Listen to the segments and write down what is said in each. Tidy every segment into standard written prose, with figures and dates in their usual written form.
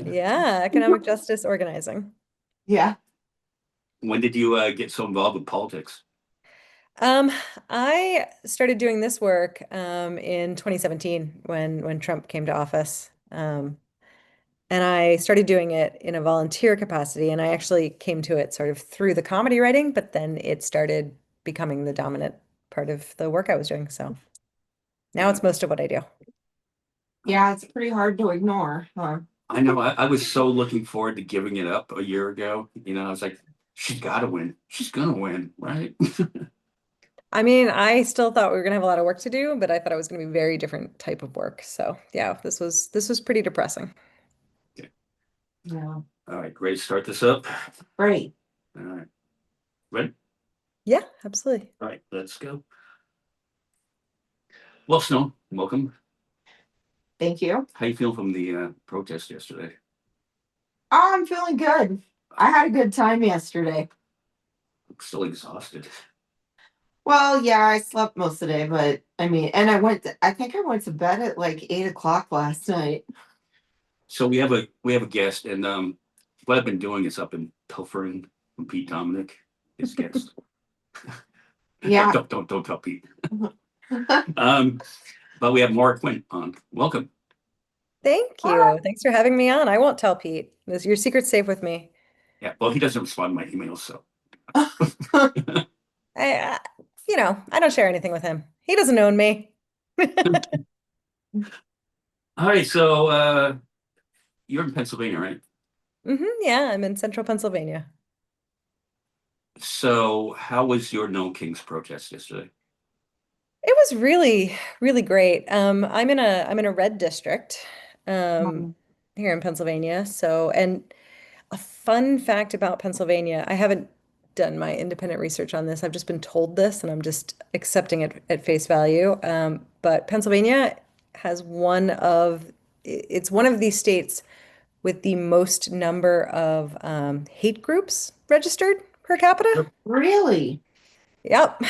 Yeah, economic justice organizing. Yeah. When did you get so involved with politics? Um, I started doing this work in 2017 when Trump came to office. And I started doing it in a volunteer capacity, and I actually came to it sort of through the comedy writing, but then it started becoming the dominant part of the work I was doing. So now Yeah. it's most of what I do. Yeah, it's pretty hard to ignore, huh? I know. I was so looking forward to giving it up a year ago. I was like, she's got to win. She's gonna win, right? I mean, I still thought we were gonna have a lot of work to do, but I thought it was gonna be a very different type of work. So yeah, this was pretty depressing. Okay. Yeah. All right, ready to start this up? Great. All right, ready? Yeah, absolutely. All right, let's go. Well, Snow, welcome. Thank you. How you feel from the protest yesterday? Oh, I'm feeling good. I had a good time yesterday. I'm still exhausted. Well, yeah, I slept most of the day, but I mean, and I think I went to bed at like 8 o'clock last night. So we have a guest, and what I've been doing is I've been pilfering from Pete Dominic, his guest. Yeah. Don't tell Pete. Um, but we have Maura Quint on. Welcome. Thank you. Thanks for having me on. I won't tell Pete. Your secret's safe with me. Yeah, well, he doesn't respond to my emails, so. I, I don't share anything with him. He doesn't own me. All right, so you're in Pennsylvania, right? Yeah, I'm in central Pennsylvania. So how was your No Kings protest yesterday? It was really, really great. I'm in a red district, um, here in Pennsylvania. So, and a fun fact about Pennsylvania, I haven't done my independent research on this. I've just been told this, and I'm just accepting it at face value. But Pennsylvania has it's one of these states with the most number of hate groups registered per capita. Really? Yep.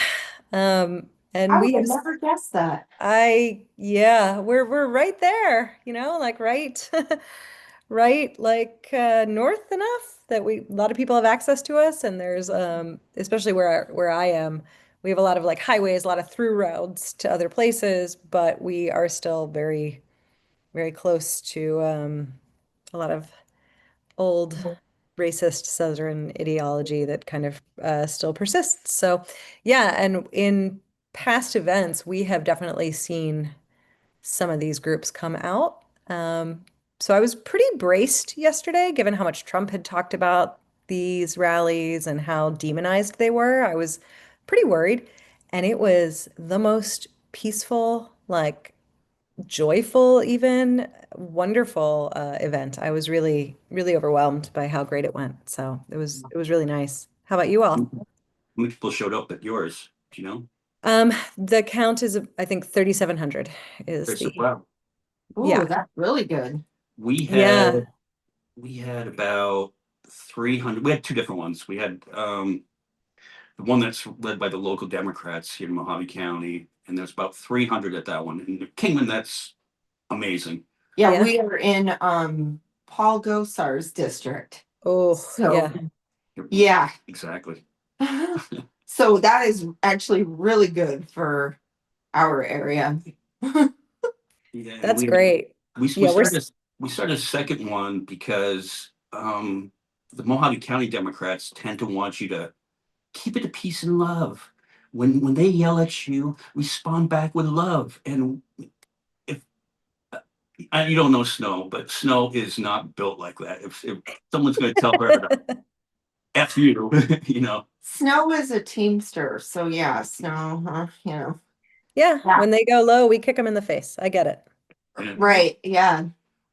And I would we have have, never guessed that. yeah, we're right there, like right, right, like north enough that a lot of people have access to us, and there's especially where I am, we have a lot of like highways, a lot of through roads to other places, but we are still very, very close to a lot of old racist Southern ideology that kind of still persists. So, yeah, and in past events, we have definitely seen some of these groups come out. So I was pretty braced yesterday, given how much Trump had talked about these rallies and how demonized they were. I was pretty worried, and it was the most peaceful, like joyful, even wonderful event. I was really, really overwhelmed by how great it went. So it was really nice. How about you How all? many people showed up at yours? Do you know? The count is, I think, 3,700 is There's the, wow. Ooh, yeah, that's really good. We yeah. had we had about 300. We had two different ones. We had the one that's led by the local Democrats here in Mojave County, and there's about 300 at that one. And Kingman, that's amazing. Yeah, Yeah. we are in Paul Gosar's district. Oh, So yeah. yeah. Exactly. So that is actually really good for our area. Yeah, and That's we great. we we Yeah, started a second one because the Mojave County Democrats tend to want you to keep it to peace and love. When they yell at you, respond back with love. And if you don't know Snow, but Snow is not built like that. If someone's going to tell her to f you, you know. Snow is a teamster, so yeah, Snow, yeah, Yeah. when they go low, we kick them in the face. I get it. And Right, yeah.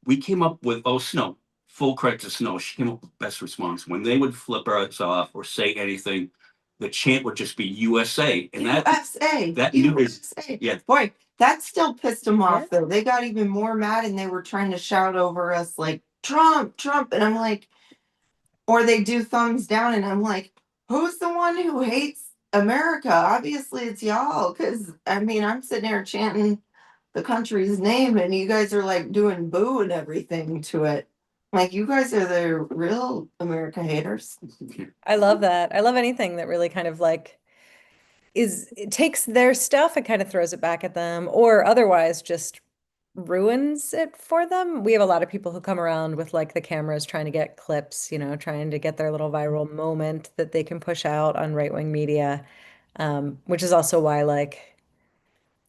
we came up with Snow. Full credit to Snow. She came up with the best response. When they would flip us off or say anything, the chant would just be USA, and USA, that USA. yeah. Boy, that still pissed them Yeah. off though. They got even more mad and they were trying to shout over us like Trump, Trump. And I'm like, or they do thumbs down, and I'm like, who's the one who hates America? Obviously, it's y'all. Because I mean, I'm sitting here chanting the country's name, and you guys are like doing boo and everything to it. Like you guys are the real America haters. I love that. I love anything that really kind of like it takes their stuff and kind of throws it back at them, or otherwise just ruins it for them. We have a lot of people who come around with like the cameras trying to get clips, trying to get their little viral moment that they can push out on right-wing media, which is also why like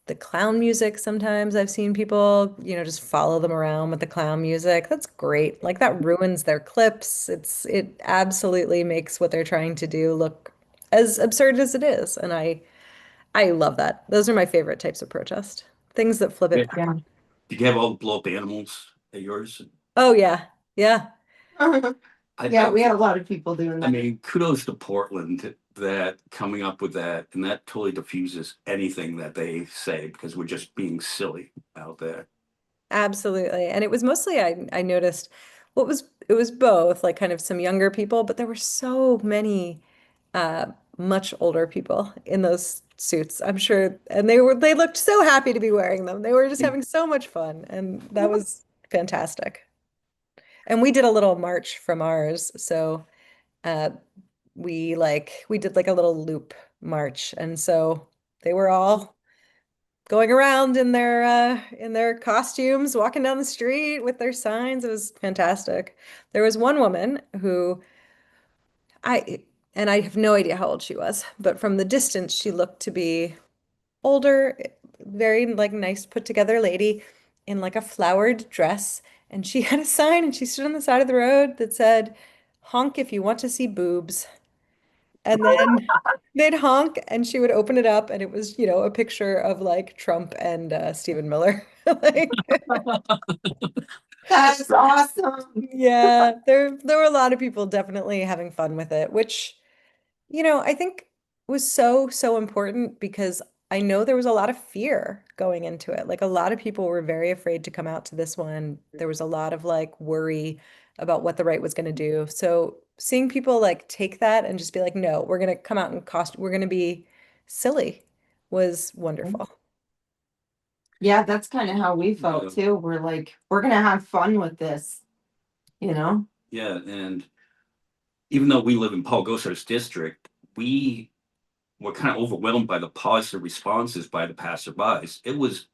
the clown music sometimes I've seen people, just follow them around with the clown music. That's great. Like that ruins their clips. It absolutely makes what they're trying to do look as absurd as it is. And I love that. Those are my favorite types of protest. Things that flip Yeah. it back. Yeah. Did you have all the blow up animals at yours? Oh yeah. Yeah. I, Yeah, I, we had a lot of people doing I that. mean, kudos to Portland that coming up with that, and that totally diffuses anything that they say because we're just being silly out there. Absolutely. And it was mostly I noticed it was both like kind of some younger people, but there were so many uh much older people in those suits. I'm sure and they looked so happy to be wearing them. They were just having so much fun and that was fantastic. And we did a little march from ours. So uh we did like a little loop march. And so they were all going around in their costumes, walking down the street with their signs. It was fantastic. There was one woman who I and I have no idea how old she was, but from the distance she looked to be older, very like nice put together lady in like a flowered dress. And she had a sign and she stood on the side of the road that said, "Honk if you want to see boobs." And then they'd honk and she would open it up and it was, a picture of like Trump and Stephen Miller. Like, That's awesome. yeah, there were a lot of people definitely having fun with it, which, I think was so, so important because I know there was a lot of fear going into it. Like a lot of people were very afraid to come out to this one. There was a lot of like worry about what the right was going to do. So seeing people like take that and just be like, no, we're going to come out and we're going to be silly was wonderful. Yeah, that's kind of how we felt Yeah, too. We're like, we're gonna have fun with this, you know? yeah, and even though we live in Paul Gosar's district, we were kind of overwhelmed by the positive responses by the passerbys. It was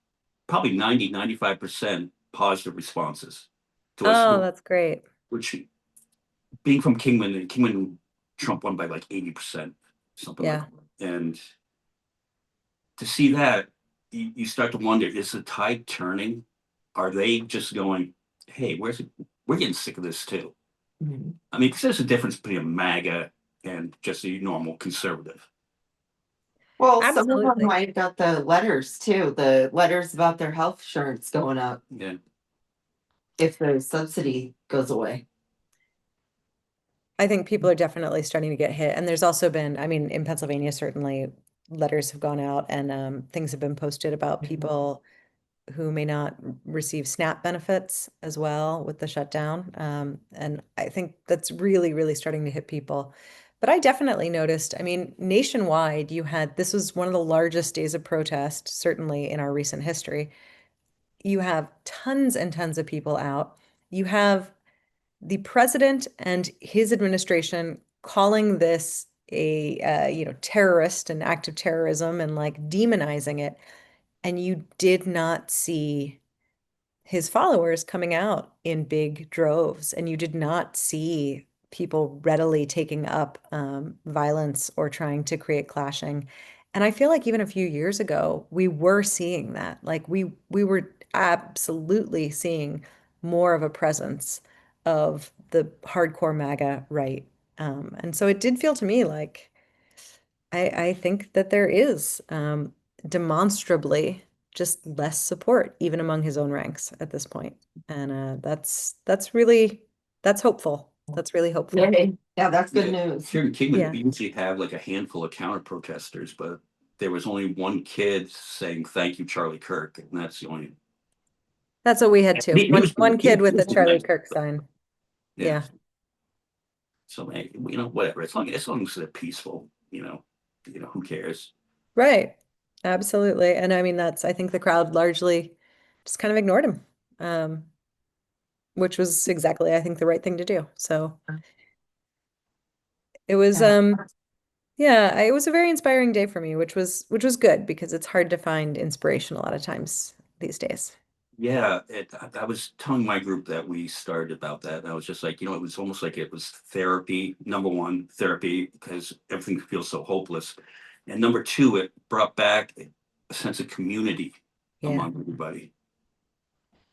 probably 95% positive responses to us, Oh, that's great. which being from Kingman, and Kingman, Trump won by like 80%, something like Yeah. that. And to see that, you start to wonder, is the tide turning? Are they just going, hey, where's it? We're getting sick of this too. Mhm. I mean, because there's a difference between a MAGA and just a normal conservative. Well, some of them Absolutely. might have got the letters too, the letters about their health insurance going up Yeah. if the subsidy goes away. I think people are definitely starting to get hit. And there's also been, I mean, in Pennsylvania, certainly letters have gone out and things have been posted about Mhm. people who may not receive SNAP benefits as well with the shutdown. And I think that's really, really starting to hit people. But I definitely noticed, I mean, nationwide, this was one of the largest days of protest, certainly in our recent history. You have tons and tons of people out. You have the president and his administration calling this a terrorist, an act of terrorism, and like demonizing it, and you did not see his followers coming out in big droves, and you did not see people readily taking up violence or trying to create clashing. And I feel like even a few years ago, we were seeing that. Like we were absolutely seeing more of a presence of the hardcore MAGA right. And so it did feel to me like I think that there is demonstrably just less support, even among his own ranks at this point. And that's really that's hopeful. That's really hopeful. Yay. Yeah, that's good Yeah. news. Here in Kingman, Yeah, we usually have like a handful of counter protesters, but there was only one kid saying thank you, Charlie Kirk, and that's the only. that's what we had too. He One was one he kid with was the Charlie nice, Kirk but sign. yeah. Yeah, So whatever. As long as they're peaceful, who cares? right. Absolutely. And I mean that's I think the crowd largely just kind of ignored him. Um, which was exactly, I think, the right thing to do. So it was, Yeah. yeah, it was a very inspiring day for me, which was good because it's hard to find inspiration a lot of times these days. Yeah, I was telling my group that we started about that. And I was just like, it was almost like it was therapy. Number one, therapy, because everything feels so hopeless. And number two, it brought back a sense of community Yeah, among everybody,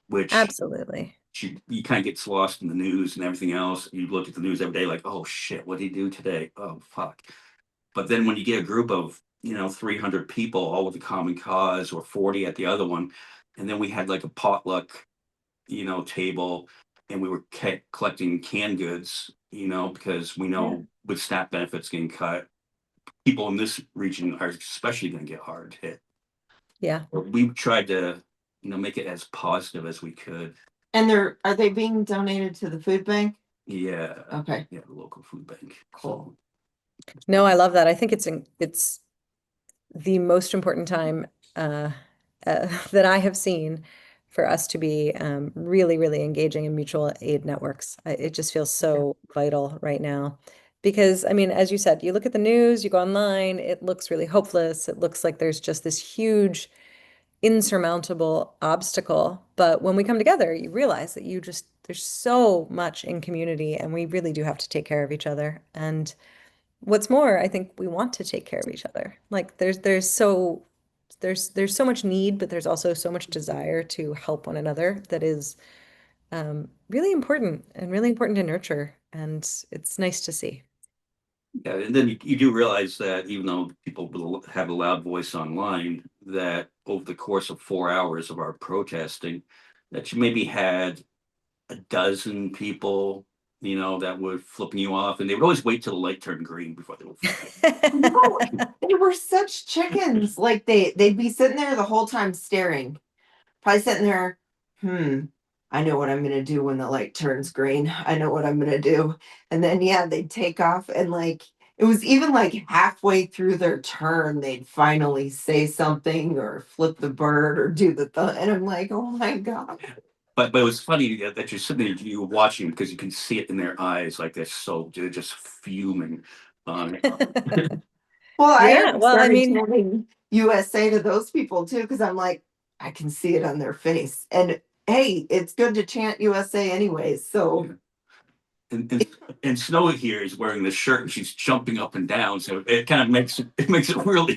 which absolutely. you kind of gets lost in the news and everything else. You look at the news every day, like, oh shit, what did he do today? Oh fuck. But then when you get a group of, 300 people, all with a common cause, or 40 at the other one, and then we had like a potluck, table, and we were collecting canned goods, because we Yeah. know with SNAP benefits getting cut, people in this region are especially going to get hard hit. Yeah. But we tried to, make it as positive as we could. And are they being donated to the food bank? Yeah, Okay, yeah, the local food bank. cool. No, I love that. I think it's the most important time uh, that I have seen for us to be really, really engaging in mutual aid networks. It just feels Yeah. so vital right now. Because, I mean, as you said, you look at the news, you go online, it looks really hopeless. It looks like there's just this huge, insurmountable obstacle. But when we come together, you realize that there's so much in community, and we really do have to take care of each other. And what's more, I think we want to take care of each other. Like there's so much need, but there's also so much desire to help one another that is really important and really important to nurture. And it's nice to see. Yeah, and then you do realize that even though people will have a loud voice online, that over the course of 4 hours of our protesting, that you maybe had a dozen people, that were flipping you off, and they would always wait till the light turned green before they would flip you. No, they were such chickens. Like they'd be sitting there the whole time staring. Probably sitting there, hmm, I know what I'm gonna do when the light turns green. I know what I'm gonna do. And then yeah, they'd take off and like it was even like halfway through their turn, they'd finally say something or flip the bird or do the and I'm like, oh my God. But it was funny that you're sitting there, you're watching because you can see it in their eyes, like they're just fuming on it. Well, I Yeah, already well, I started mean, chanting USA to those people too, because I'm like, I can see it on their face. And hey, it's good to chant USA anyways. So Yeah. And Snow here is wearing this shirt and she's jumping up and down, so it kind of makes it really,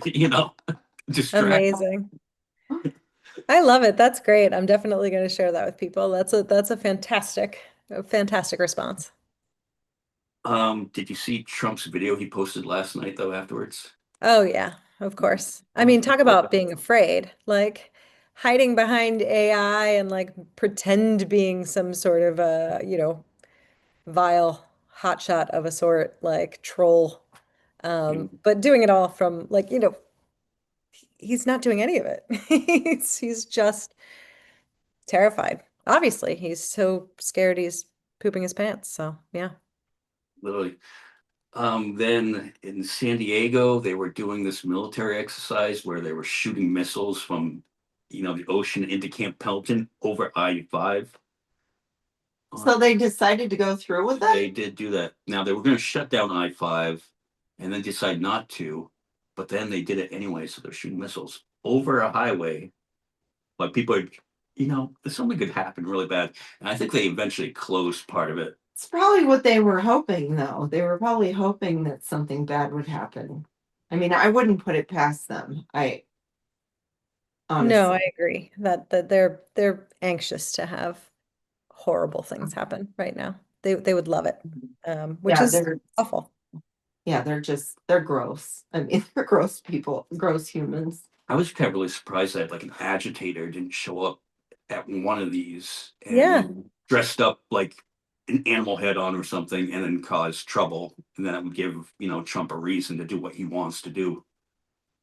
distracting. amazing. I love it. That's great. I'm definitely going to share that with people. That's a fantastic response. Did you see Trump's video he posted last night though afterwards? Oh yeah, of course. I Oh, mean, talk about being afraid, like hiding behind AI and like pretend being some sort of vile hotshot of a sort, like troll. But doing it all from like, he's not doing any of it. He's just terrified. Obviously, he's so scared he's pooping his pants. So yeah. literally. Then in San Diego, they were doing this military exercise where they were shooting missiles from, the ocean into Camp Pendleton over I-5. so they decided to go through with They that? did do that. Now they were going to shut down I-5 and then decide not to, but then they did it anyway. So they're shooting missiles over a highway. Like people are, something could happen really bad. And I think they eventually closed part of it. It's probably what they were hoping though. They were probably hoping that something bad would happen. I mean, I wouldn't put it past them. I No, honestly. I agree that they're anxious to have horrible things happen right now. They would love it, which Yeah, is awful. they're gross. I mean, they're gross people, gross humans. I was kind of really surprised that like an agitator didn't show up at one of these Yeah, and dressed up like an animal head on or something and then cause trouble. And then it would give, Trump a reason to do what he wants to do.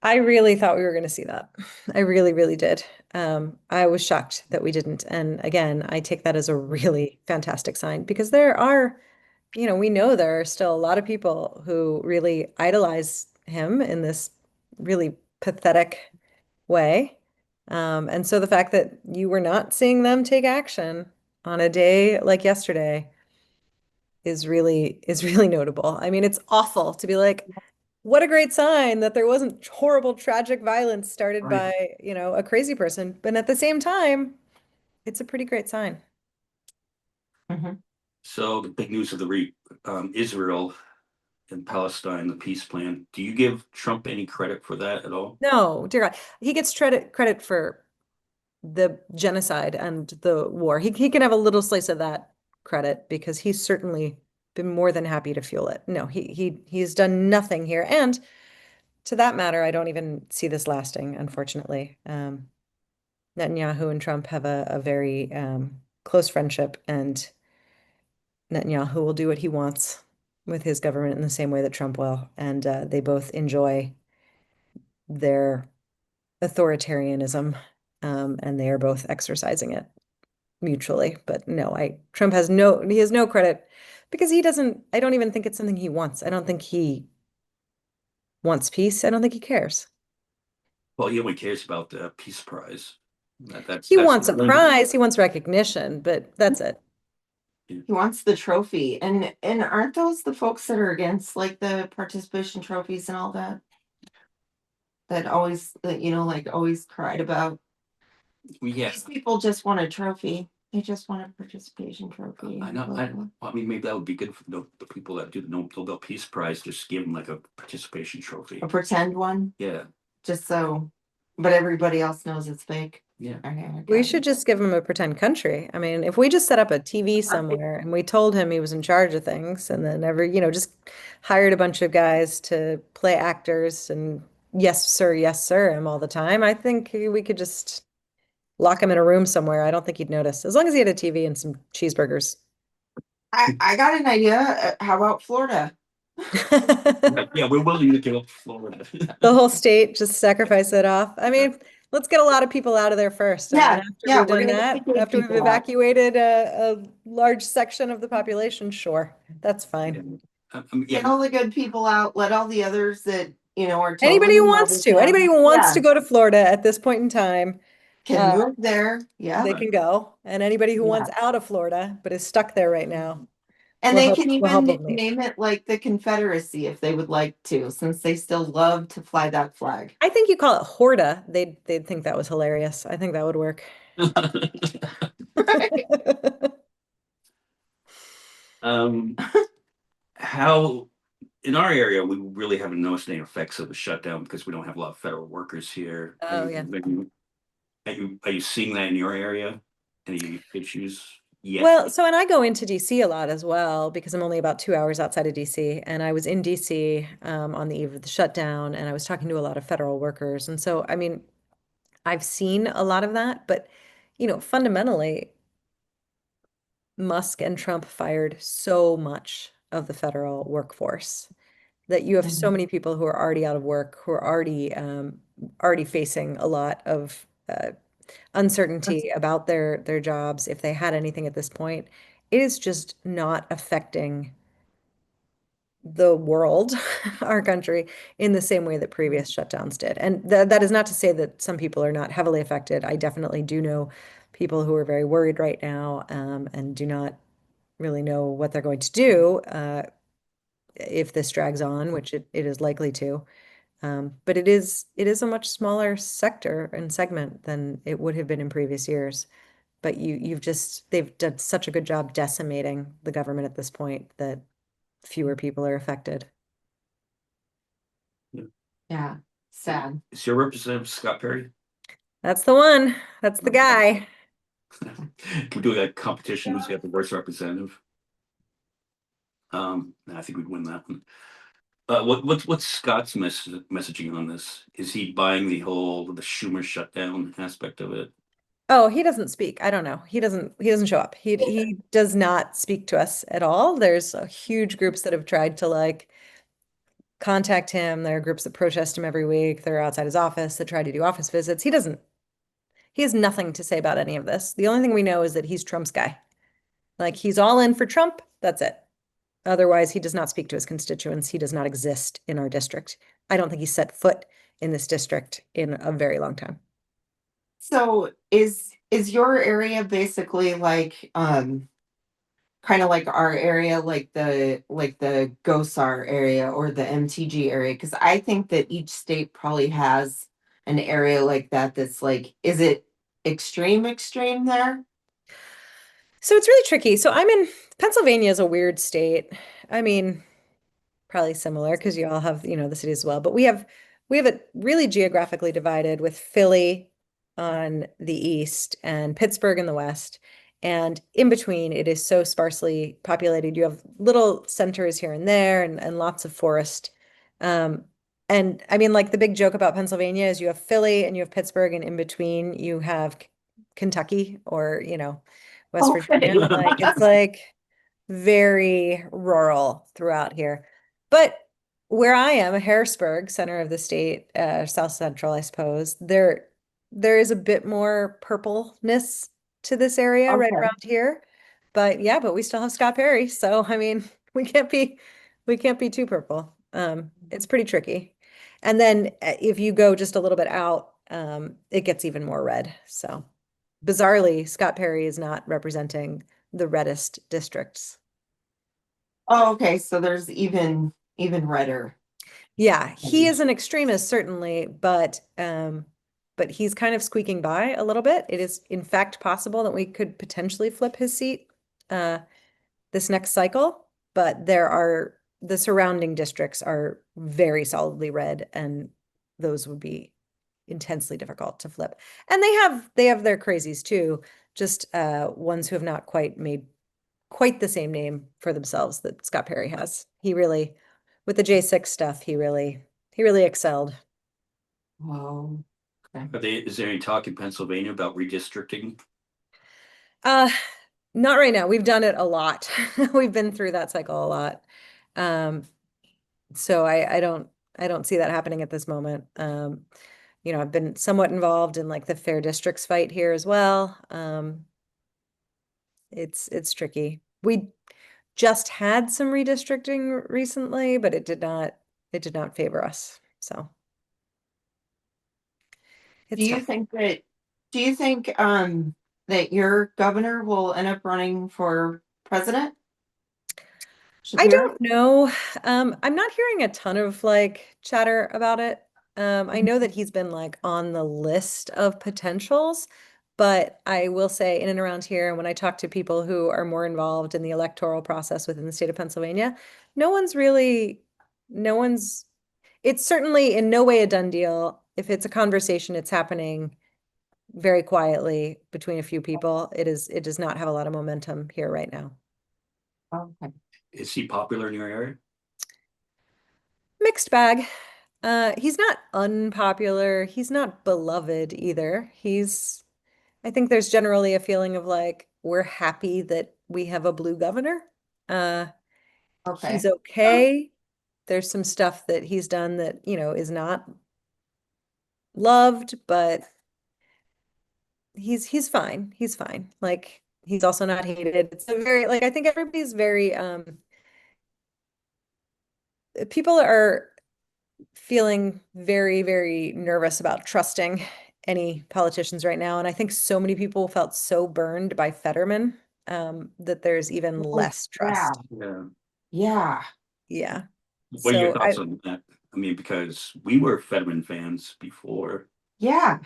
I really thought we were going to see that. I really, really did. I was shocked that we didn't. And again, I take that as a really fantastic sign because there are, we know there are still a lot of people who really idolize him in this really pathetic way. And so the fact that you were not seeing them take action on a day like yesterday is really notable. I mean, it's awful to be like, what a great sign that there wasn't horrible, tragic violence started Right. by, a crazy person. But at the same time, it's a pretty great sign. Mhm. So the big news of the week, Israel and Palestine, the peace plan. Do you give Trump any credit for that at all? No, dear God. He gets credit for the genocide and the war. He can have a little slice of that credit because he's certainly been more than happy to fuel it. No, he's done nothing here. And to that matter, I don't even see this lasting, unfortunately. Netanyahu and Trump have a very close friendship, and Netanyahu will do what he wants with his government in the same way that Trump will. And they both enjoy their authoritarianism, and they are both exercising it mutually. But no, Trump he has no credit because he doesn't, I don't even think it's something he wants. I don't think he wants peace. I don't think he cares. Well, he only cares about the peace prize. He That's the wants a only. prize, he wants recognition, but that's it. He wants the trophy. And aren't those the folks that are against like the participation trophies and all that? That always that like always cried about. Yeah, These people just want a trophy. They just want a participation trophy. I know. I mean, maybe that would be good for the people that do the Nobel Peace Prize. Just give them like a participation trophy. A pretend one, Yeah, just so, but everybody else knows it's fake. yeah. Okay, I We got should just give him a pretend country. I mean, if we just set up a TV it. somewhere and we told him he was in charge of things and then just hired a bunch of guys to play actors and yes, sir, him all the time, I think we could just lock him in a room somewhere. I don't think he'd notice as long as he had a TV and some cheeseburgers. I got an idea. How about Florida? Yeah, we're willing to give up Florida. The whole state, just sacrifice it off. I mean, let's get a lot of people out of there first. And then Yeah, after yeah, we've we're done gonna that, evacuate after we've people out. evacuated a large section of the population, sure, that's Yeah. fine. Get Yeah, all the good people out. Let all the others that are Anybody totally who in love wants with to, anybody him. who wants Yeah, to go to Florida at this point in time, can uh, move there. Yeah, they can go. And anybody who yeah. wants out of Florida but is stuck there right now, And we'll they help, can we'll help even them leave. name it like the Confederacy if they would like to, since they still love to fly that flag. I think you call it Horda. They'd think that was hilarious. I think that would work. um, how in our area we really haven't noticed any effects of the shutdown because we don't have a lot of federal workers here. Oh yeah. Are you seeing that in your area? Any issues yet? Well, so and I go into DC a lot as well because I'm only about 2 hours outside of DC. And I was in DC on the eve of the shutdown and I was talking to a lot of federal workers. And so, I mean, I've seen a lot of that, but fundamentally, Musk and Trump fired so much of the federal workforce that you have so Mhm. many people who are already out of work, who are already facing a lot of uncertainty about their jobs if they had anything at this point. It is just not affecting the world, our country, in the same way that previous shutdowns did. And that is not to say that some people are not heavily affected. I definitely do know people who are very worried right now, and do not really know what they're going to do if this drags on, which it is likely to. But it is a much smaller sector and segment than it would have been in previous years. But they've done such a good job decimating the government at this point that fewer people are affected. Yeah. Yeah, sad. Is your representative Scott Perry? That's the one. That's the Okay. guy. Can we do a competition? Who's got the worst representative? I think we'd win that one. What's Scott's messaging on this? Is he buying the Schumer shutdown aspect of it? Oh, he doesn't speak. I don't know. He doesn't show up. He does not speak to us at all. There's huge groups that have tried to like contact him. There are groups that protest him every week. They're outside his office that try to do office visits. He has nothing to say about any of this. The only thing we know is that he's Trump's guy. Like he's all in for Trump. That's it. Otherwise, he does not speak to his constituents. He does not exist in our district. I don't think he set foot in this district in a very long time. So is your area basically like kind of like our area, like the GOSAR area or the MTG area? Because I think that each state probably has an area like that that's like, is it extreme there? So it's really tricky. So I'm in Pennsylvania is a weird state. I mean, probably similar because you all have, the city as well. But we have it really geographically divided with Philly on the east and Pittsburgh in the west. And in between, it is so sparsely populated. You have little centers here and there and lots of forest. Um, and I mean, like the big joke about Pennsylvania is you have Philly and you have Pittsburgh, and in between you have Kentucky or, West Virginia. Okay. Like it's like very rural throughout here. But where I am, Harrisburg, center of the state, South Central, I suppose, there is a bit more purpleness to this area right Okay. around here. But yeah, but we still have Scott Perry. So I mean, we can't be too purple. It's pretty tricky. And then if you go just a little bit out, it gets even more red. So bizarrely, Scott Perry is not representing the reddest districts. Oh, okay. So there's even redder. Yeah, he is an extremist, certainly, but he's kind of squeaking by a little bit. It is, in fact, possible that we could potentially flip his seat uh, this next cycle, but the surrounding districts are very solidly red, and those would be intensely difficult to flip. And they have their crazies too, just ones who have not quite made quite the same name for themselves that Scott Perry has. He really, with the J6 stuff, he really excelled. Oh, okay. Is there any talk in Pennsylvania about redistricting? Uh, Not right now. We've done it a lot. We've been through that cycle a lot. Um, so I don't see that happening at this moment. I've been somewhat involved in like the fair districts fight here as well. It's tricky. We just had some redistricting recently, but it did not favor us. So Do it's you tough. think that do you think that your governor will end up running for president? I Shapiro? don't know. I'm not hearing a ton of like chatter about it. I know that he's been like on the list of potentials, but I will say in and around here, when I talk to people who are more involved in the electoral process within the state of Pennsylvania, no one's really, no one's, it's certainly in no way a done deal. If it's a conversation, it's happening very quietly between a few people. It does not have a lot of momentum here right now. Okay. Is he popular in your area? Mixed bag. He's not unpopular. He's not beloved either. I think there's generally a feeling of like, we're happy that we have a blue governor. Uh, he's Okay. okay. There's some stuff that he's done that, is not loved, but he's fine. He's fine. Like, he's also not hated. It's a very, like, I think everybody's very, people are feeling very, very nervous about trusting any politicians right now. And I think so many people felt so burned by Fetterman, that there's even Oh, less yeah. trust. Yeah. Yeah. Yeah. What are your So thoughts on that? I mean, because we were Fetterman fans before. Yeah.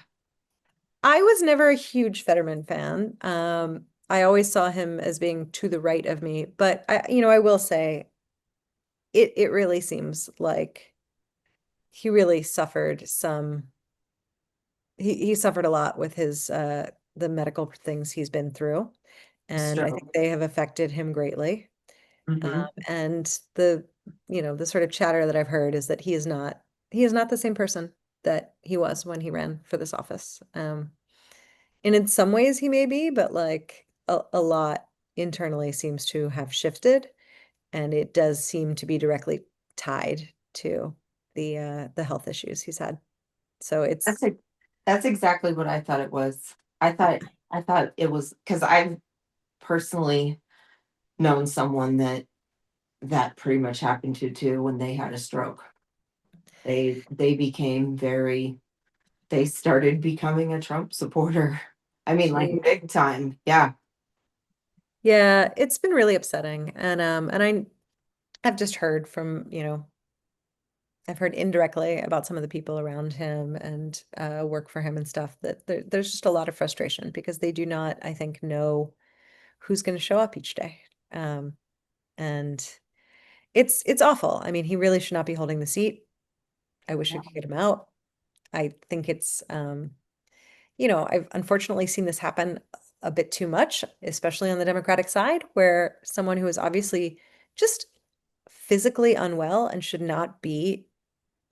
I was never a huge Fetterman fan. I always saw him as being to the right of me, but I will say it really seems like he really suffered some he suffered a lot with his the medical things he's been through, and I So, think they have affected him greatly. hmm And the sort of chatter that I've heard is that he is not the same person that he was when he ran for this office. And in some ways he may be, but like a lot internally seems to have shifted, and it does seem to be directly tied to the health issues he's had. So that's it's it. That's exactly what I thought it was. I thought it was because I've personally known someone that pretty much happened to too when they had a stroke. They became very they started becoming a Trump supporter. I mean, like Gee. big time. Yeah. Yeah, it's been really upsetting. And I've just heard from, I've heard indirectly about some of the people around him and work for him and stuff that there's just a lot of frustration because they do not, I think, know who's going to show up each day. And it's awful. I mean, he really should not be holding the seat. I wish we could get him out. I think I've unfortunately seen this happen a bit too much, especially on the Democratic side, where someone who is obviously just physically unwell and should not be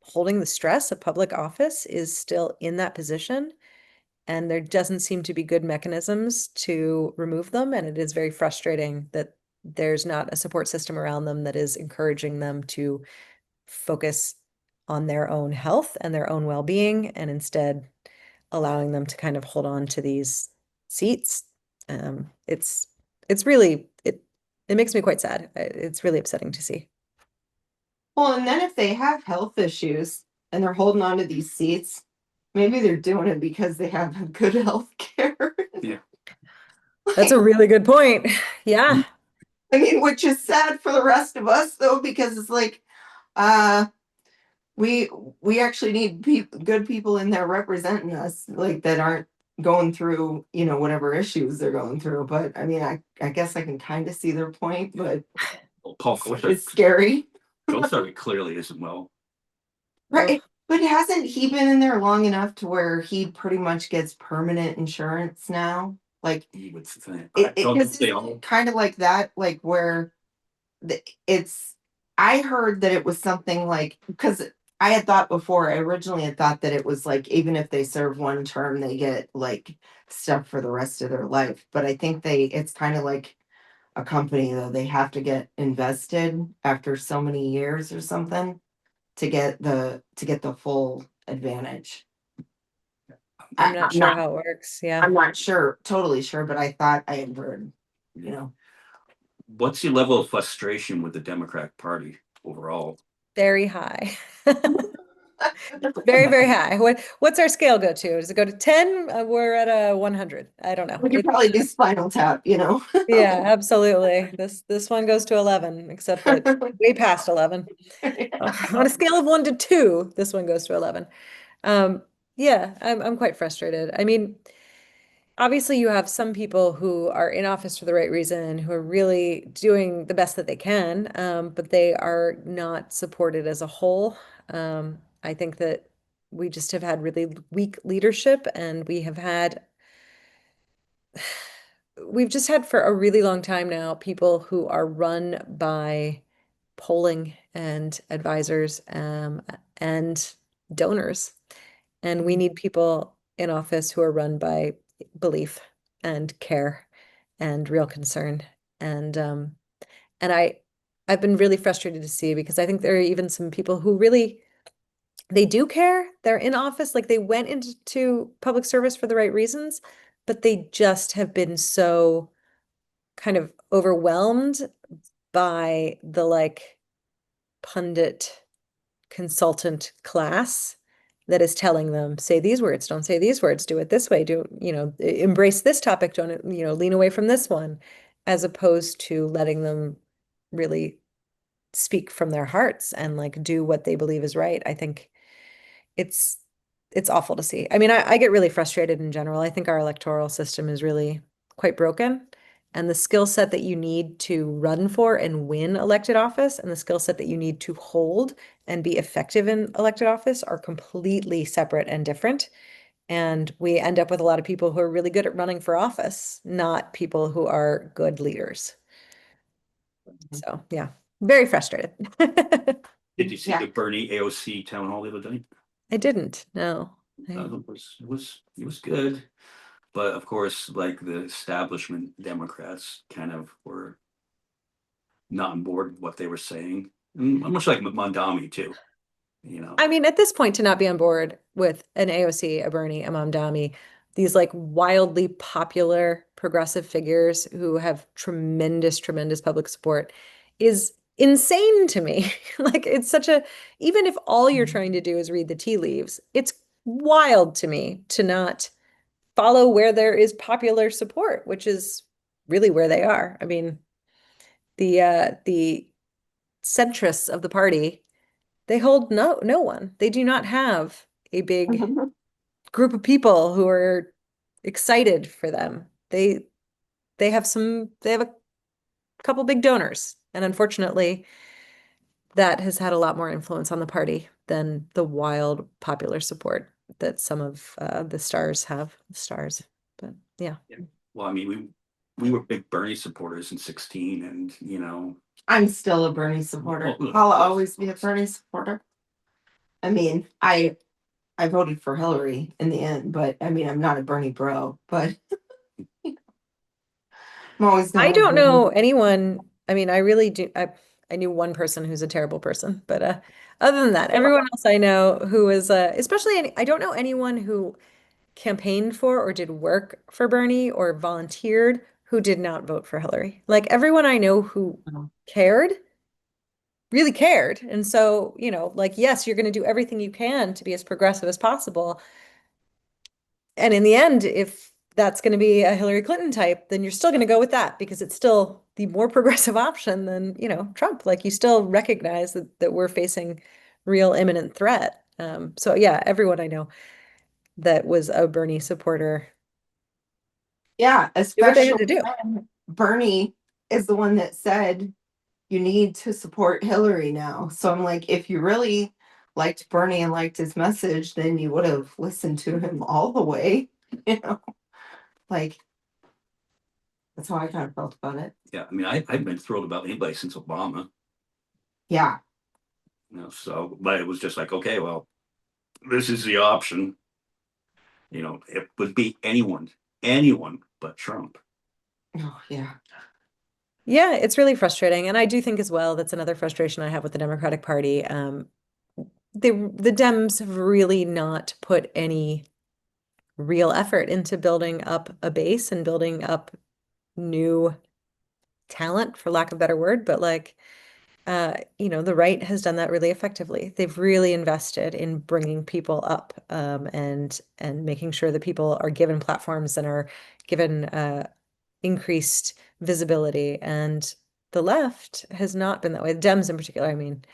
holding the stress of public office is still in that position. And there doesn't seem to be good mechanisms to remove them. And it is very frustrating that there's not a support system around them that is encouraging them to focus on their own health and their own well-being and instead allowing them to kind of hold on to these seats. It's really it makes me quite sad. It's really upsetting to see. Well, and then if they have health issues and they're holding on to these seats, maybe they're doing it because they have good health care. Yeah. That's a really good point. Yeah. I mean, which is sad for the rest of us though, because it's like, uh, we we actually need good people in there representing us, like that aren't going through, whatever issues they're going through. But I mean, I guess I can kind of see their point, but Well, Paul it's scary. Gosar clearly isn't well. Right. Ugh. But hasn't he been in there long enough to where he pretty much gets permanent insurance now? Like He would think. I don't think they all. kind of like that, like where it's, I heard that it was something like, because I had thought before, I originally had thought that it was like, even if they serve one term, they get like stuff for the rest of their life. But I think it's kind of like a company though, they have to get invested after so many years or something to get the full advantage. I'm not I'm sure not how it works. Yeah. I'm not sure, totally sure, but I thought I had heard, you know. What's your level of frustration with the Democratic Party overall? Very high. Very, very high. What's our scale go to? Does it go to 10? We're at a 100. I don't know. We could probably do Spinal Tap. Yeah, absolutely. This one goes to 11, except that way past 11. On a scale of 1 to 2, this one goes to 11. Um, yeah, I'm quite frustrated. I mean, obviously you have some people who are in office for the right reason, who are really doing the best that they can, but they are not supported as a whole. I think that we just have had really weak leadership, and we've just had for a really long time now people who are run by polling and advisors, and donors. And we need people in office who are run by belief and care and real concern. And I've been really frustrated to see because I think there are even some people who really they do care. They're in office, like they went into public service for the right reasons, but they just have been so kind of overwhelmed by the like pundit consultant class that is telling them, say these words, don't say these words, do it this way, embrace this topic, don't, lean away from this one, as opposed to letting them really speak from their hearts and like do what they believe is right. I think it's it's awful to see. I mean, I get really frustrated in general. I think our electoral system is really quite broken. And the skill set that you need to run for and win elected office and the skill set that you need to hold and be effective in elected office are completely separate and different. And we end up with a lot of people who are really good at running for office, not people who are good leaders. So, yeah, very frustrated. Did you see Yeah. the Bernie AOC town hall the other day? I didn't, no. It was good, but of course, like the establishment Democrats kind of were not on board with what they were saying, and much like Mondami too. I mean, at this point, to not be on board with an AOC, a Bernie, a Mamdani, these like wildly popular progressive figures who have tremendous, tremendous public support is insane to me. Like, it's such a, even if all you're trying to do is read the tea leaves, it's wild to me to not follow where there is popular support, which is really where they are. I mean, the centrists of the party, they hold no one. They do not have a big group of people who are excited for them. They have a couple big donors, and unfortunately, that has had a lot more influence on the party than the wild popular support that some of the stars have. Stars, but yeah. Yeah. Well, I mean, we were big Bernie supporters in 16, and I'm still a Bernie supporter. Well, I'll always be a Bernie supporter. I mean, I voted for Hillary in the end, but I mean, I'm not a Bernie bro, but I'm always I gonna have don't Bernie. know anyone. I mean, I really do. I knew one person who's a terrible person, but other than that, everyone else I know who is, especially I don't know anyone who campaigned for or did work for Bernie or volunteered who did not vote for Hillary. Like everyone I know who cared, really cared. And so, like, yes, you're going to do everything you can to be as progressive as possible. And in the end, if that's going to be a Hillary Clinton type, then you're still going to go with that because it's still the more progressive option than, Trump. Like you still recognize that we're facing real imminent threat. So yeah, everyone I know that was a Bernie supporter Yeah, did what they had especially to do. when Bernie is the one that said you need to support Hillary now. So I'm like, if you really liked Bernie and liked his message, then you would have listened to him all the way. You know, like that's how I kind of felt about it. yeah, I mean, I've been thrilled about anybody since Obama. Yeah. So, but it was just like, okay, well, this is the option. It would be anyone but Trump. Oh, yeah. Yeah, it's really frustrating. And I do think as well, that's another frustration I have with the Democratic Party. The Dems have really not put any real effort into building up a base and building up new talent, for lack of a better word. But like, the right has done that really effectively. They've really invested in bringing people up, and making sure that people are given platforms and are given increased visibility. And the left has not been that way. The Dems in particular, I mean,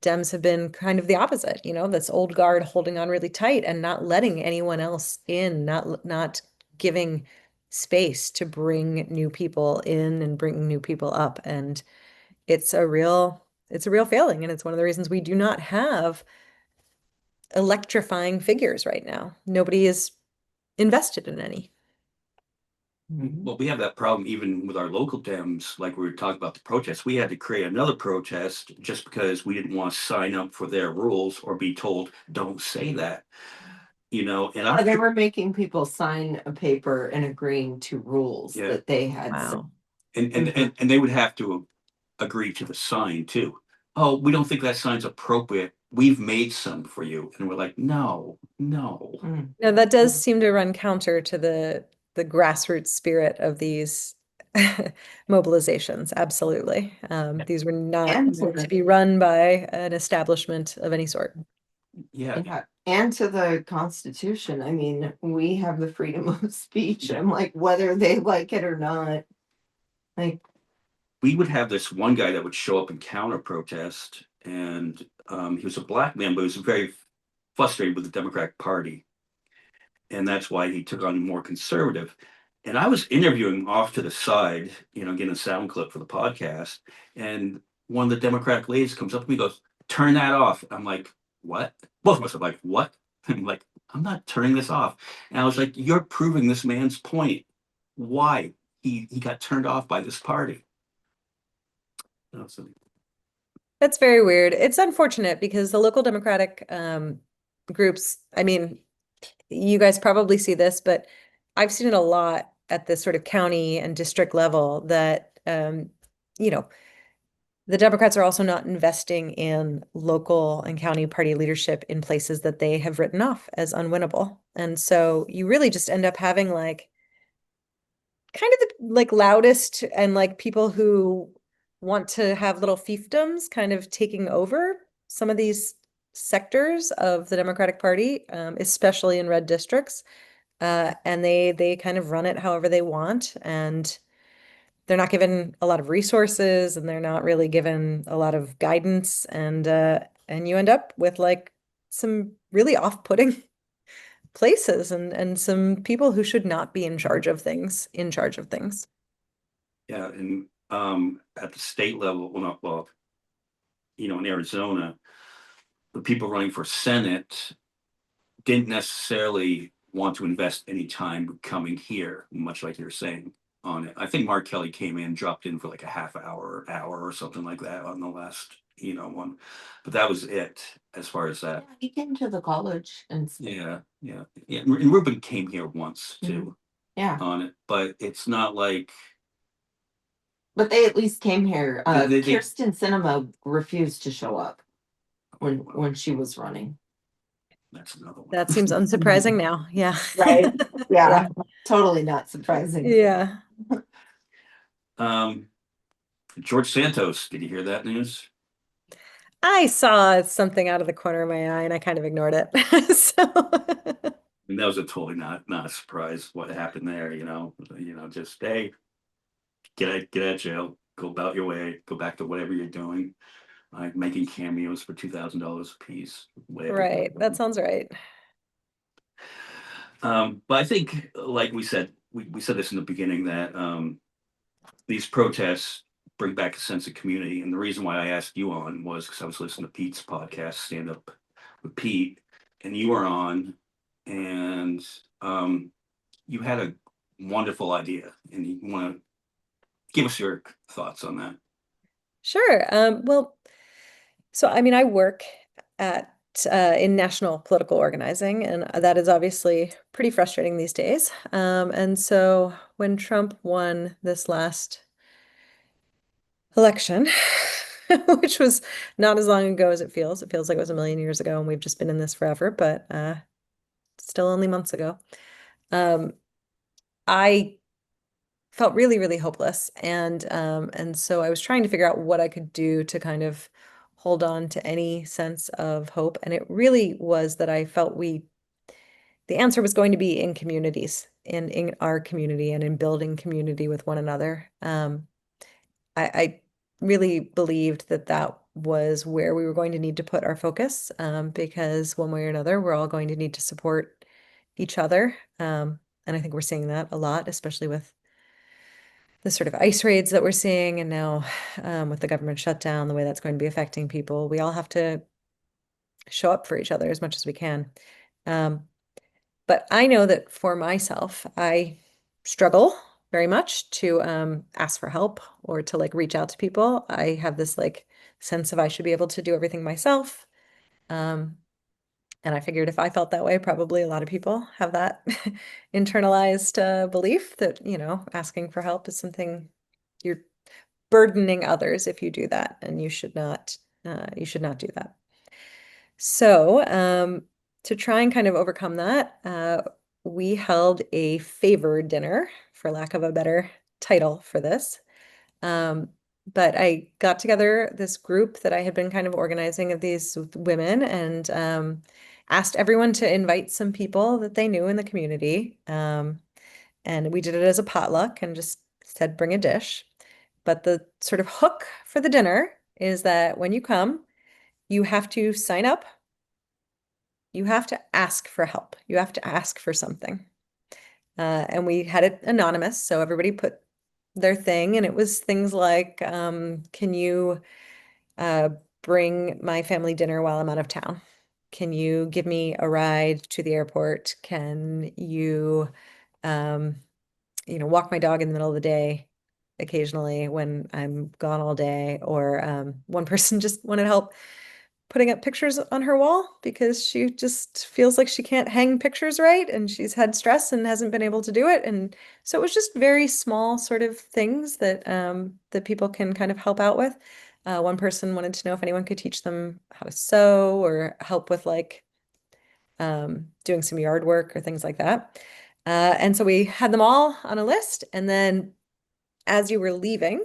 Dems have been kind of the opposite, this old guard holding on really tight and not letting anyone else in, not giving space to bring new people in and bring new people up. And it's a real failing. And it's one of the reasons we do not have electrifying figures right now. Nobody is invested in any. Well, we have that problem even with our local Dems, like we were talking about the protests. We had to create another protest just because we didn't want to sign up for their rules or be told, don't say that. And They were making people sign a paper and agreeing to rules Yeah. that they had set. Wow. and they would have to agree to the sign too. Oh, we don't think that sign's appropriate. We've made some for you. And we're like, no. Mm. Now that does seem to run counter to the grassroots spirit of these mobilizations. Absolutely. These were not And meant to be run by an establishment of any sort. Yeah. yeah, and to the Constitution. I mean, we have the freedom of speech. I'm like, whether they like it or not. Like, We would have this one guy that would show up and counter protest, and he was a black man, but he was very frustrated with the Democratic Party, and that's why he took on more conservative. And I was interviewing off to the side, getting a sound clip for the podcast, and one of the Democratic ladies comes up to me and goes, "Turn that off." I'm like, "What?" Both of us are like, "What?" I'm like, "I'm not turning this off." And I was like, "You're proving this man's point. Why he got turned off by this party." So That's very weird. It's unfortunate because the local Democratic groups, I mean, you guys probably see this, but I've seen it a lot at the sort of county and district level that, you know, the Democrats are also not investing in local and county party leadership in places that they have written off as unwinnable. And so you really just end up having like kind of the like loudest and like people who want to have little fiefdoms kind of taking over some of these sectors of the Democratic Party, especially in red districts. And they kind of run it however they want, and they're not given a lot of resources, and they're not really given a lot of guidance, and you end up with like some really off-putting places and some people who should not be in charge of things in charge of things. Yeah, and at the state level, well, not well, in Arizona, the people running for Senate didn't necessarily want to invest any time coming here, much like you're saying on it. I think Mark Kelly came in, dropped in for like a half hour or something like that on the last, one. But that was it as far as that. Yeah, he came to the college and Yeah, yeah, yeah. And Ruben came here once too yeah, on it, but it's not like but they at least came here. they Kirsten Cinema refused to show up when she was running. that's another one. That seems unsurprising now. Yeah. Right? Yeah. Yeah, totally not surprising. Yeah. Um, George Santos, did you hear that news? I saw something out of the corner of my eye and I kind of ignored it. So And that was a totally not a surprise what happened there, just hey, get out of jail, go about your way, go back to whatever you're doing, like making cameos for $2,000 a piece, whatever. right. That sounds right. But I think, like we said, we said this in the beginning that these protests bring back a sense of community. And the reason why I asked you on was because I was listening to Pete's podcast, Stand Up with Pete, and you were on, and you had a wonderful idea, and you want to give us your thoughts on that. Sure. Well, so I mean, I work at in national political organizing, and that is obviously pretty frustrating these days. And so when Trump won this last election, which was not as long ago as it feels like it was a million years ago, and we've just been in this forever, but still only months ago. I felt really, really hopeless. And so I was trying to figure out what I could do to kind of hold on to any sense of hope. And it really was that I felt the answer was going to be in communities, in our community and in building community with one another. I really believed that that was where we were going to need to put our focus, because one way or another, we're all going to need to support each other. And I think we're seeing that a lot, especially with the sort of ICE raids that we're seeing, and now with the government shutdown, the way that's going to be affecting people, we all have to show up for each other as much as we can. But I know that for myself, I struggle very much to ask for help or to like reach out to people. I have this like sense of I should be able to do everything myself. Um, and I figured if I felt that way, probably a lot of people have that internalized belief that, asking for help is something you're burdening others if you do that, and you should not do that. So, to try and kind of overcome that, we held a favor dinner, for lack of a better title for this. Um, but I got together this group that I had been kind of organizing of these women, and asked everyone to invite some people that they knew in the community. And we did it as a potluck and just said, bring a dish. But the sort of hook for the dinner is that when you come, you have to sign up. You have to ask for help. You have to ask for something. And we had it anonymous, so everybody put their thing, and it was things like, can you uh, bring my family dinner while I'm out of town? Can you give me a ride to the airport? Can you, um, walk my dog in the middle of the day occasionally when I'm gone all day? Or one person just wanted help putting up pictures on her wall because she just feels like she can't hang pictures right, and she's had stress and hasn't been able to do it. And so it was just very small sort of things that people can kind of help out with. One person wanted to know if anyone could teach them how to sew or help with like doing some yard work or things like that. And so we had them all on a list, and then as you were leaving,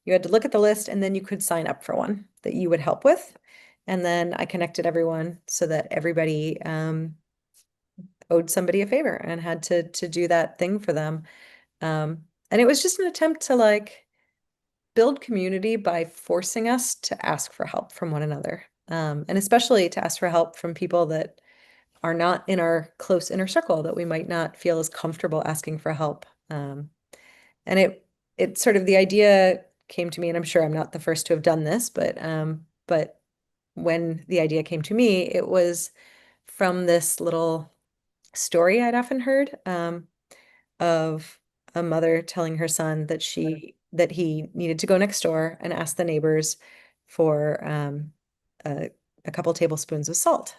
you had to look at the list, and then you could sign up for one that you would help with. And then I connected everyone so that everybody owed somebody a favor and had to do that thing for them. And it was just an attempt to like build community by forcing us to ask for help from one another. And especially to ask for help from people that are not in our close inner circle, that we might not feel as comfortable asking for help. And it sort of the idea came to me, and I'm sure I'm not the first to have done this, but when the idea came to me, it was from this little story I'd often heard of a mother telling her son that he needed to go next door and ask the neighbors for a, a couple tablespoons of salt.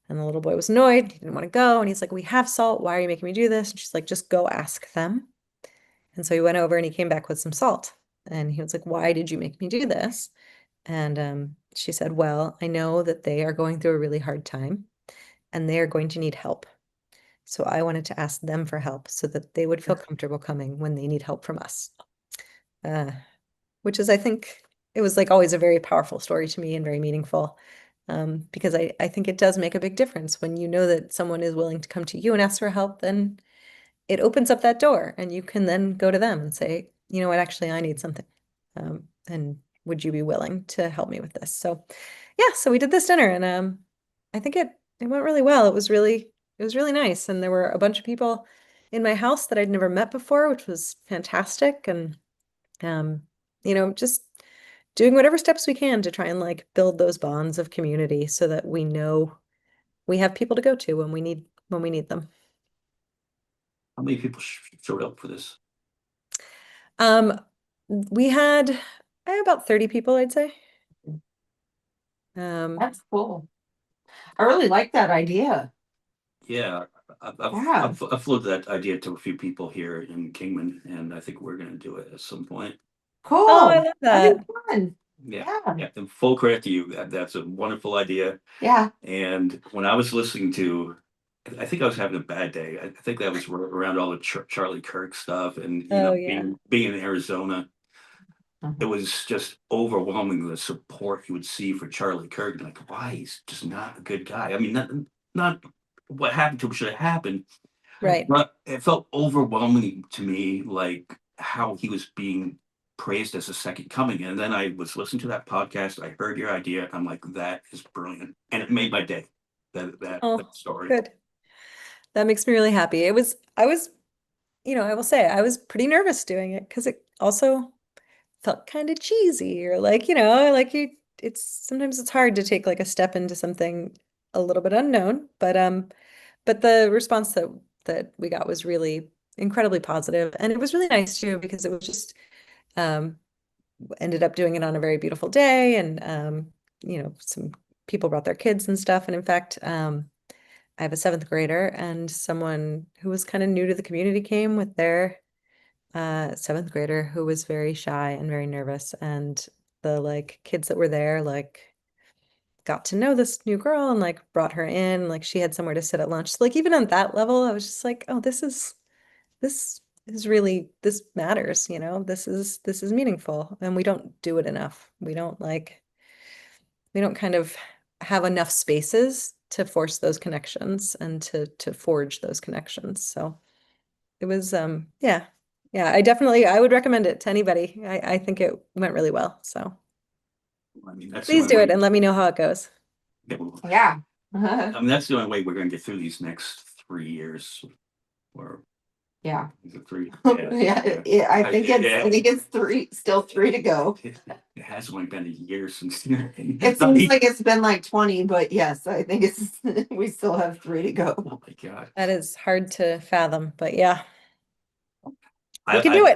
And the little boy was annoyed. He didn't want to go. And he's like, we have salt. Why are you making me do this? And she's like, just go ask them. And so he went over and he came back with some salt. And he was like, why did you make me do this? And she said, well, I know that they are going through a really hard time and they are going to need help. So I wanted to ask them for help so that they would feel comfortable coming when they need help from us. Uh, which is, I think, it was like always a very powerful story to me and very meaningful. Because I think it does make a big difference when you know that someone is willing to come to you and ask for help, then it opens up that door and you can then go to them and say, you know what, actually, I need something. And would you be willing to help me with this? So yeah, so we did this dinner and I think it went really well. It was really nice. And there were a bunch of people in my house that I'd never met before, which was fantastic. And um, just doing whatever steps we can to try and like build those bonds of community so that we know we have people to go to when we need them. How many people showed up for this? Um, we had about 30 people, I'd say. Um, That's cool. I really like that idea. Yeah, Yeah. I've floated that idea to a few people here in Kingman, and I think we're going to do it at some point. oh, I Cool. love That'd that. be fun. Yeah, Yeah. yeah. And full credit to you. That's a wonderful idea. Yeah. And when I was listening to, I think I was having a bad day. I think that was around all the Charlie Kirk stuff, and Oh yeah. being in Arizona, it Mhm. was just overwhelming the support you would see for Charlie Kirk. Like, why he's just not a good guy. I mean, not what happened to him should have happened, Right. but it felt overwhelming to me, like how he was being praised as a second coming. And then I was listening to that podcast. I heard your idea. I'm like, that is brilliant, and it made my day. That Oh, story. good. That makes me really happy. I will say I was pretty nervous doing it because it also felt kind of cheesy or like, it's sometimes it's hard to take like a step into something a little bit unknown, but the response that we got was really incredibly positive and it was really nice too because it was just um ended up doing it on a very beautiful day and some people brought their kids and stuff and in fact I have a seventh grader and someone who was kind of new to the community came with their seventh grader who was very shy and very nervous. And the like kids that were there like got to know this new girl and like brought her in. Like she had somewhere to sit at lunch. So, like even on that level, I was just like, oh, this is really this matters, this is meaningful. And we don't do it enough. We don't kind of have enough spaces to force those connections and to forge those connections. So it was yeah. Yeah, I would recommend it to anybody. I think it went really well. So I mean, that's the please only do it way. and let me know how it goes. Yeah, Yeah. I mean, that's the only way we're going to get through these next 3 years, or Yeah. is it three? Yeah. Yeah. I think Yeah. it's still three to go. It has only been a year since. It seems like it's been like 20, but yes, I think it's we still have three to go. Oh my God. That is hard to fathom, but yeah, we can do I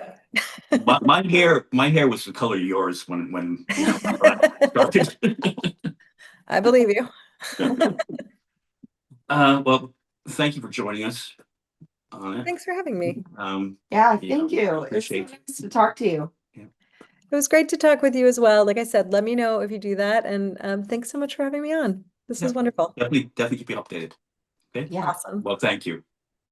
it. my hair was the color of yours when I started. I believe you. Well, thank you for joining us on it. Thanks for having me. Yeah, You know, thank you. It's so appreciate nice to talk to you. yeah. It was great to talk with you as well. Like I said, let me know if you do that. And thanks so much for having me on. This Yeah, was wonderful. definitely keep you updated. Okay. Yeah. Awesome. Well, thank you.